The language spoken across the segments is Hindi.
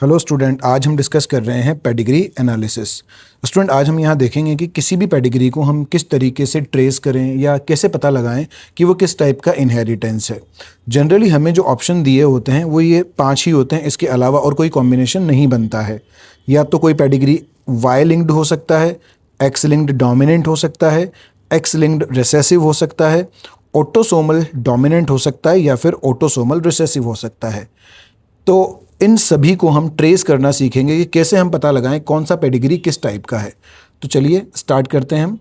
हेलो स्टूडेंट, आज हम डिस्कस कर रहे हैं पेडिग्री एनालिसिस। स्टूडेंट, आज हम यहाँ देखेंगे कि किसी भी पेडिग्री को हम किस तरीके से ट्रेस करें या कैसे पता लगाएं कि वो किस टाइप का इनहेरिटेंस है। जनरली हमें जो ऑप्शन दिए होते हैं वो ये 5 ही होते हैं, इसके अलावा और कोई कॉम्बिनेशन नहीं बनता है। या तो कोई पेडिग्री वाई लिंक्ड हो सकता है, एक्स लिंक्ड डोमिनेंट हो सकता है, एक्स लिंक्ड रिसेसिव हो सकता है, ऑटोसोमल डोमिनेंट हो सकता है या फिर ऑटोसोमल रिसेसिव हो सकता है। तो इन सभी को हम ट्रेस करना सीखेंगे कि कैसे हम पता लगाएं कौन सा पेडिग्री किस टाइप का है। तो चलिए स्टार्ट करते हैं हम।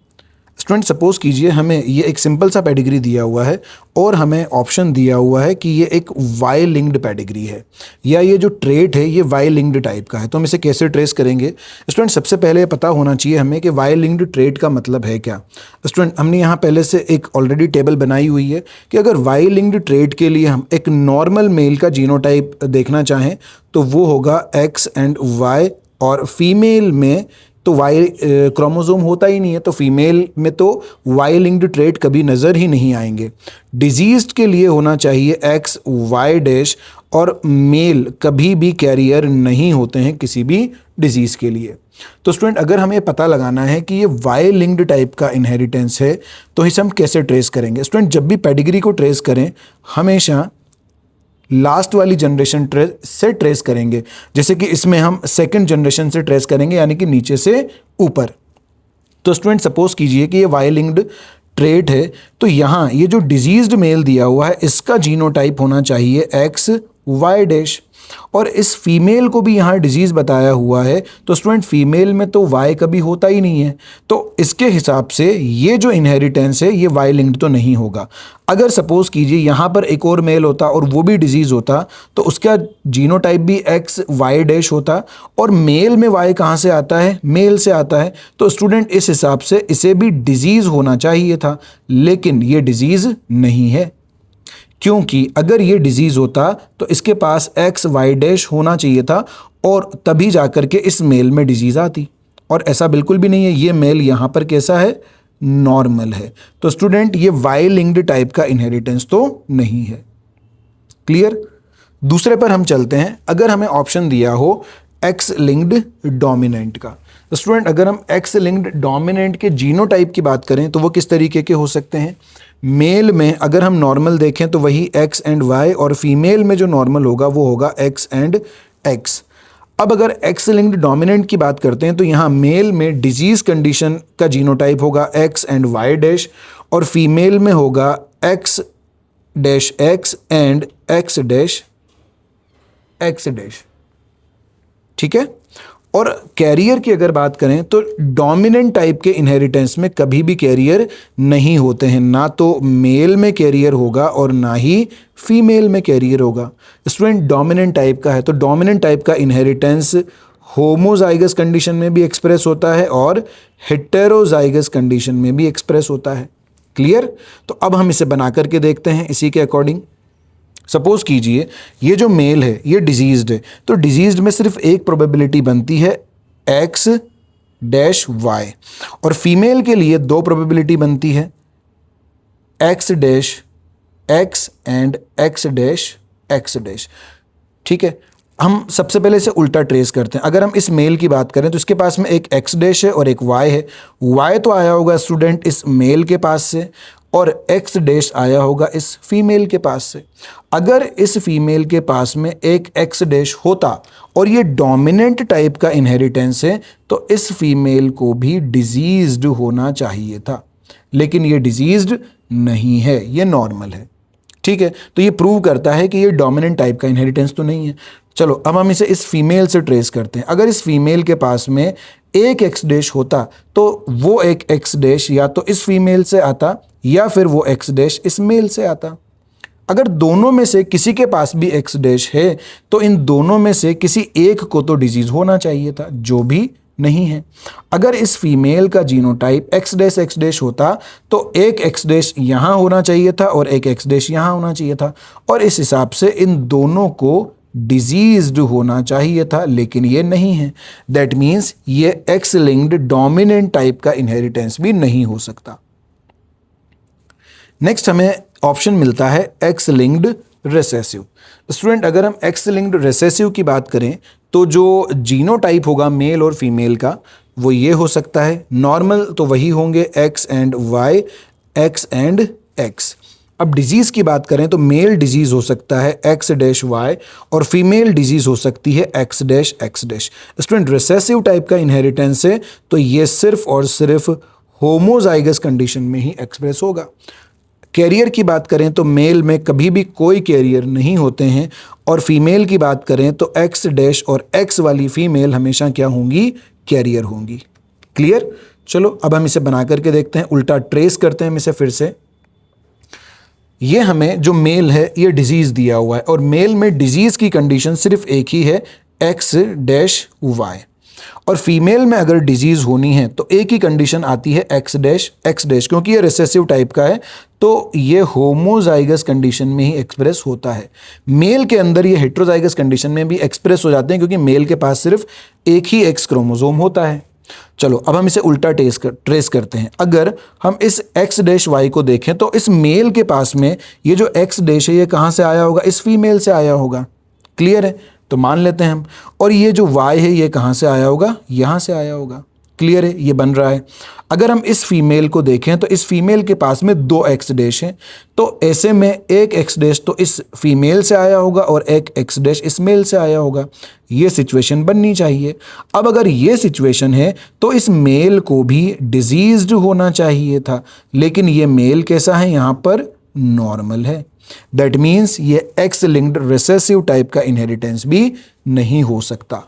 स्टूडेंट, सपोज कीजिए हमें ये एक सिंपल सा पेडिग्री दिया हुआ है और हमें ऑप्शन दिया हुआ है कि ये एक वाई लिंक्ड पेडिग्री है या ये जो ट्रेट है ये वाई लिंक्ड टाइप का है। तो हम इसे कैसे ट्रेस करेंगे? स्टूडेंट, सबसे पहले पता होना चाहिए हमें कि वाई लिंक्ड ट्रेट का मतलब है क्या। स्टूडेंट, हमने यहाँ पहले से एक ऑलरेडी टेबल बनाई हुई है कि अगर वाई लिंक्ड ट्रेट के लिए हम एक नॉर्मल मेल का जीनोटाइप देखना चाहें तो वो होगा एक्स एंड वाई, और फीमेल में तो वाई क्रोमोसोम होता ही नहीं है, तो फीमेल में तो वाई लिंक्ड ट्रेट कभी नज़र ही नहीं आएंगे। डिजीज़ के लिए होना चाहिए एक्स वाई डैश, और मेल कभी भी कैरियर नहीं होते हैं किसी भी डिजीज़ के लिए। तो स्टूडेंट, अगर हमें पता लगाना है कि ये वाई लिंक्ड टाइप का इनहेरिटेंस है तो इसे हम कैसे ट्रेस करेंगे? स्टूडेंट, जब भी पेडिग्री को ट्रेस करें हमेशा लास्ट वाली जनरेशन से ट्रेस करेंगे। जैसे कि इसमें हम सेकंड जनरेशन से ट्रेस करेंगे, यानी कि नीचे से ऊपर। तो स्टूडेंट, सपोज कीजिए कि ये वाई लिंक्ड ट्रेट है, तो यहाँ ये जो डिजीज्ड मेल दिया हुआ है इसका जीनोटाइप होना चाहिए एक्स वाई डैश, और इस फीमेल को भी यहाँ डिजीज़ बताया हुआ है। तो स्टूडेंट, फीमेल में तो वाई कभी होता ही नहीं है, तो इसके हिसाब से ये जो इनहेरिटेंस है ये वाई लिंक्ड तो नहीं होगा। अगर सपोज कीजिए यहाँ पर एक और मेल होता और वो भी डिजीज़ होता तो उसका जीनोटाइप भी एक्स वाई डैश होता, और मेल में वाई कहाँ से आता है? मेल से आता है। तो स्टूडेंट, इस हिसाब से इसे भी डिजीज़ होना चाहिए था, लेकिन ये डिजीज़ नहीं है, क्योंकि अगर ये डिजीज़ होता तो इसके पास एक्स वाई डैश होना चाहिए था और तभी जाकर के इस मेल में डिजीज़ आती, और ऐसा बिल्कुल भी नहीं है। ये मेल यहाँ पर कैसा है? नॉर्मल है। तो स्टूडेंट, ये वाई लिंक्ड टाइप का इनहेरिटेंस तो नहीं है। क्लियर? दूसरे पर हम चलते हैं। अगर हमें ऑप्शन दिया हो एक्स लिंक्ड डोमिनेंट का, स्टूडेंट अगर हम एक्स लिंक्ड डोमिनेंट के जीनोटाइप की बात करें तो वो किस तरीके के हो सकते हैं? मेल में अगर हम नॉर्मल देखें तो वही एक्स एंड वाई, और फीमेल में जो नॉर्मल होगा वो होगा एक्स एंड एक्स। अब अगर एक्स लिंक्ड डोमिनेंट की बात करते हैं तो यहाँ मेल में डिजीज कंडीशन का जीनोटाइप होगा एक्स एंड वाई डैश, और फीमेल में होगा x dash x and x dash x dash. ठीक है? और कैरियर की अगर बात करें तो डोमिनेंट टाइप के इनहेरिटेंस में कभी भी कैरियर नहीं होते हैं, ना तो मेल में कैरियर होगा और ना ही फीमेल में कैरियर होगा। स्टूडेंट, डोमिनेंट टाइप का है तो डोमिनेंट टाइप का इनहेरिटेंस होमोजाइगस कंडीशन में भी एक्सप्रेस होता है और हेटेरोजाइगस कंडीशन में भी एक्सप्रेस होता है। क्लियर? तो अब हम इसे बना करके देखते हैं इसी के अकॉर्डिंग। सपोज कीजिए ये जो मेल है ये डिजीज्ड है, तो डिजीज्ड में सिर्फ एक प्रोबेबिलिटी बनती है एक्स डैश वाई, और फीमेल के लिए 2 प्रोबेबिलिटी बनती है x dash x and x dash x dash. ठीक है? हम सबसे पहले इसे उल्टा ट्रेस करते हैं। अगर हम इस मेल की बात करें तो इसके पास में एक एक्स डैश है और एक वाई है। वाई तो आया होगा स्टूडेंट इस मेल के पास से, और एक्स डैश आया होगा इस फीमेल के पास से। अगर इस फीमेल के पास में एक एक्स डैश होता और ये डोमिनेंट टाइप का इनहेरिटेंस है तो इस फीमेल को भी डिजीज्ड होना चाहिए था, लेकिन ये डिजीज्ड नहीं है, ये नॉर्मल है। ठीक है? तो ये प्रूव करता है कि ये डोमिनेंट टाइप का इनहेरिटेंस तो नहीं है। चलो अब हम इसे इस फीमेल से ट्रेस करते हैं। अगर इस फीमेल के पास में एक एक्स डैश होता तो वो एक एक्स डैश या तो इस फीमेल से आता या फिर वो एक्स डैश इस मेल से आता। अगर दोनों में से किसी के पास भी एक्स डैश है तो इन दोनों में से किसी एक को तो डिजीज होना चाहिए था, जो भी नहीं है। अगर इस फीमेल का जीनोटाइप एक्स डैश होता तो एक एक्स डैश यहाँ होना चाहिए था और एक एक्स डैश यहाँ होना चाहिए था, और इस हिसाब से इन दोनों को डिजीज्ड होना चाहिए था, लेकिन ये नहीं है। दैट मीन्स ये एक्स लिंक्ड डोमिनेंट टाइप का इनहेरिटेंस भी नहीं हो सकता। नेक्स्ट हमें ऑप्शन मिलता है एक्स लिंक्ड रिसेसिव। स्टूडेंट, अगर हम एक्स लिंक्ड रिसेसिव की बात करें तो जो जीनोटाइप होगा मेल और फीमेल का वो ये हो सकता है। नॉर्मल तो वही होंगे X and Y, X and X। अब डिजीज की बात करें तो मेल डिजीज हो सकता है X-Y और फीमेल डिजीज हो सकती है X-X। स्टूडेंट रिसेसिव टाइप का इनहेरिटेंस है तो ये सिर्फ और सिर्फ होमोजाइगस कंडीशन में ही एक्सप्रेस होगा। कैरियर की बात करें तो मेल में कभी भी कोई कैरियर नहीं होते हैं और फीमेल की बात करें तो X- और X वाली फीमेल हमेशा क्या होंगी, कैरियर होंगी। क्लियर। चलो अब हम इसे बना करके देखते हैं, उल्टा ट्रेस करते हैं हम इसे फिर से। ये हमें जो मेल है ये डिजीज दिया हुआ है और मेल में डिजीज की कंडीशन सिर्फ एक ही है X-Y और फीमेल में अगर डिजीज होनी है तो एक ही कंडीशन आती है X-X, क्योंकि ये रिसेसिव टाइप का है तो ये होमोजाइगस कंडीशन में ही एक्सप्रेस होता है। मेल के अंदर ये हेट्रोजाइगस कंडीशन में भी एक्सप्रेस हो जाते हैं क्योंकि मेल के पास सिर्फ एक ही X क्रोमोसोम होता है। चलो अब हम इसे उल्टा ट्रेस करते हैं। अगर हम इस X-Y को देखें तो इस मेल के पास में ये जो X- है ये कहाँ से आया होगा, इस फीमेल से आया होगा। क्लियर है, तो मान लेते हैं हम। और ये जो Y है ये कहाँ से आया होगा, यहाँ से आया होगा। क्लियर है, ये बन रहा है। अगर हम इस फीमेल को देखें तो इस फीमेल के पास में 2 X- हैं तो ऐसे में एक X- तो इस फीमेल से आया होगा और एक X- इस मेल से आया होगा। ये सिचुएशन बननी चाहिए। अब अगर ये सिचुएशन है तो इस मेल को भी डिजीज्ड होना चाहिए था, लेकिन ये मेल कैसा है, यहाँ पर नॉर्मल है। दैट मीन्स ये X लिंक्ड रिसेसिव टाइप का इनहेरिटेंस भी नहीं हो सकता।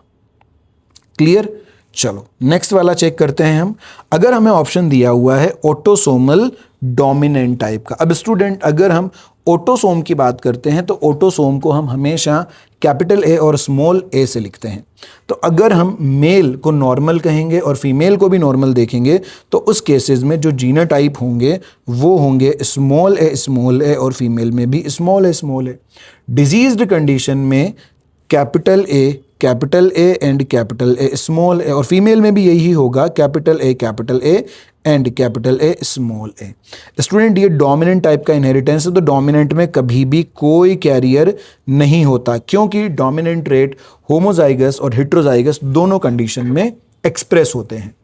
क्लियर। चलो नेक्स्ट वाला चेक करते हैं हम। अगर हमें ऑप्शन दिया हुआ है ऑटोसोमल डोमिनेंट टाइप का। अब स्टूडेंट अगर हम ऑटोसोम की बात करते हैं तो ऑटोसोम को हम हमेशा कैपिटल A और स्मॉल a से लिखते हैं। तो अगर हम मेल को नॉर्मल कहेंगे और फीमेल को भी नॉर्मल देखेंगे तो उस केसेस में जो जीनोटाइप होंगे वो होंगे स्मॉल a और फीमेल में भी स्मॉल a। डिजीज्ड कंडीशन में capital A and capital A small a और फीमेल में भी यही होगा, capital A and capital A small a। Student ये डोमिनेंट टाइप का इनहेरिटेंस है तो डोमिनेंट में कभी भी कोई कैरियर नहीं होता क्योंकि डोमिनेंट रेट होमोजाइगस और हेट्रोजाइगस दोनों कंडीशन में एक्सप्रेस होते हैं।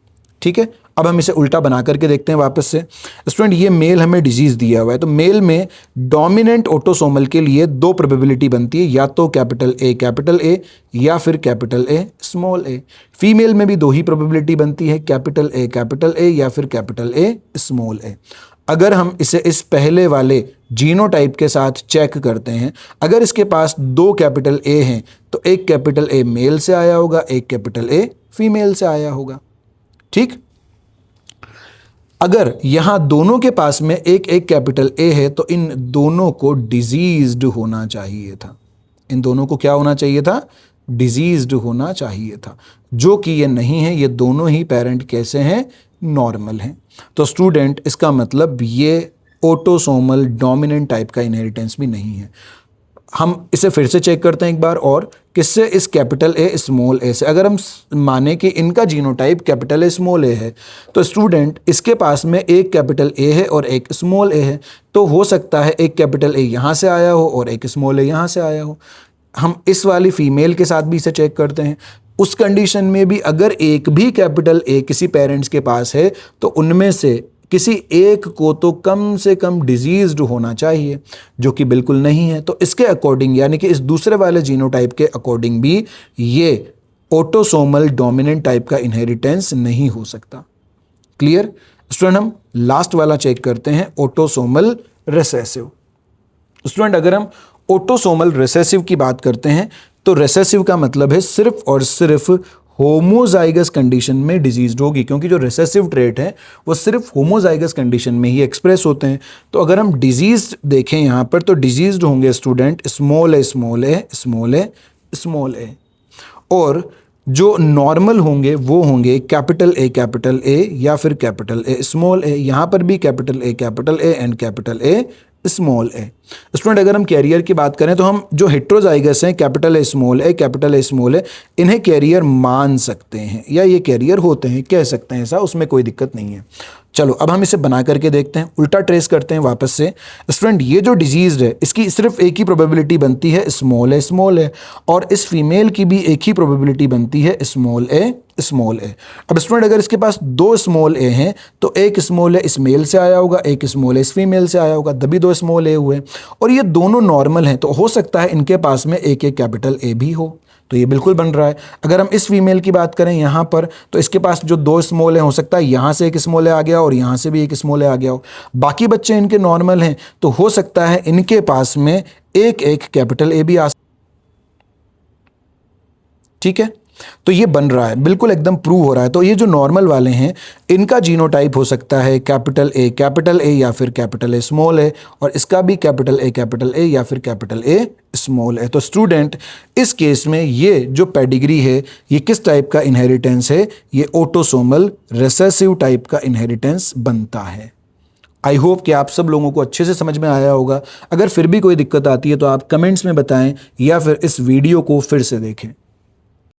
ठीक है, अब हम इसे उल्टा बना करके देखते हैं वापस से। स्टूडेंट ये मेल हमें डिजीज दिया हुआ है तो मेल में डोमिनेंट ऑटोसोमल के लिए 2 प्रोबेबिलिटी बनती है, या तो कैपिटल A या फिर capital A small a। Female में भी 2 ही प्रोबेबिलिटी बनती है, कैपिटल A या फिर कैपिटल A स्मॉल a। अगर हम इसे इस पहले वाले जीनोटाइप के साथ चेक करते हैं, अगर इसके पास 2 कैपिटल A हैं तो एक कैपिटल A मेल से आया होगा, एक कैपिटल A फीमेल से आया होगा। ठीक। अगर यहां दोनों के पास में एक कैपिटल A है तो इन दोनों को डिजीज्ड होना चाहिए था। इन दोनों को क्या होना चाहिए था, डिजीज्ड होना चाहिए था, जो कि ये नहीं है। ये दोनों ही पेरेंट कैसे हैं, नॉर्मल हैं। तो स्टूडेंट इसका मतलब ये ऑटोसोमल डोमिनेंट टाइप का इनहेरिटेंस भी नहीं है। हम इसे फिर से चेक करते हैं एक बार और, किससे, इस कैपिटल A स्मॉल a से। अगर हम माने कि इनका genotype capital A small a है तो स्टूडेंट इसके पास में एक कैपिटल A है और एक स्मॉल a है, तो हो सकता है एक कैपिटल A यहाँ से आया हो और एक स्मॉल a यहाँ से आया हो। हम इस वाली फीमेल के साथ भी इसे चेक करते हैं। उस कंडीशन में भी अगर एक भी कैपिटल A किसी पेरेंट्स के पास है तो उनमें से किसी एक को तो कम से कम डिजीज्ड होना चाहिए, जो कि बिल्कुल नहीं है। तो इसके अकॉर्डिंग यानी कि इस दूसरे वाले जीनोटाइप के अकॉर्डिंग भी ये ऑटोसोमल डोमिनेंट टाइप का इनहेरिटेंस नहीं हो सकता। क्लियर। स्टूडेंट हम लास्ट वाला चेक करते हैं, ऑटोसोमल रिसेसिव। स्टूडेंट अगर हम ऑटोसोमल रिसेसिव की बात करते हैं तो रिसेसिव का मतलब है सिर्फ और सिर्फ होमोजाइगस कंडीशन में डिजीज्ड होगी, क्योंकि जो रिसेसिव ट्रेट है वो सिर्फ होमोजाइगस कंडीशन में ही एक्सप्रेस होते हैं। तो अगर हम डिजीज देखें यहाँ पर तो डिजीज्ड होंगे स्टूडेंट स्मॉल a, और जो नॉर्मल होंगे वो होंगे कैपिटल A या फिर कैपिटल A स्मॉल a। यहाँ पर भी capital A and capital A small a। Student अगर हम कैरियर की बात करें तो हम जो हेट्रोजाइगस हैं कैपिटल A स्मॉल a, इन्हें कैरियर मान सकते हैं या ये कैरियर होते हैं, कह सकते हैं ऐसा, उसमें कोई दिक्कत नहीं है। चलो अब हम इसे बना करके देखते हैं, उल्टा ट्रेस करते हैं वापस से। स्टूडेंट ये जो डिजीज है इसकी सिर्फ एक ही प्रोबेबिलिटी बनती है स्मॉल ए, और इस फीमेल की भी एक ही प्रोबेबिलिटी बनती है स्मॉल ए। अब स्टूडेंट अगर इसके पास दो स्मॉल ए हैं तो एक स्मॉल ए इस मेल से आया होगा, एक स्मॉल ए इस फीमेल से आया होगा, तभी दो स्मॉल ए हुए, और ये दोनों नॉर्मल हैं, तो हो सकता है इनके पास में एक एक कैपिटल ए भी हो, तो ये बिल्कुल बन रहा है। अगर हम इस फीमेल की बात करें यहाँ पर, तो इसके पास जो दो स्मॉल है, हो सकता है यहाँ से एक स्मॉल ए आ गया और यहाँ से भी एक स्मॉल ए आ गया हो। बाकी बच्चे इनके नॉर्मल हैं, तो हो सकता है इनके पास में एक एक कैपिटल ए भी आ, ठीक है। तो ये बन रहा है, बिल्कुल एकदम प्रूव हो रहा है। तो ये जो नॉर्मल वाले हैं इनका जीनोटाइप हो सकता है कैपिटल ए या फिर कैपिटल ए स्मॉल ए, और इसका भी कैपिटल ए या फिर कैपिटल ए स्मॉल ए। तो स्टूडेंट इस केस में ये जो पेडिग्री है ये किस टाइप का इनहेरिटेंस है, ये ऑटोसोमल रिसेसिव टाइप का इनहेरिटेंस बनता है। आई होप कि आप सब लोगों को अच्छे से समझ में आया होगा। अगर फिर भी कोई दिक्कत आती है तो आप कमेंट्स में बताएं या फिर इस वीडियो को फिर से देखें।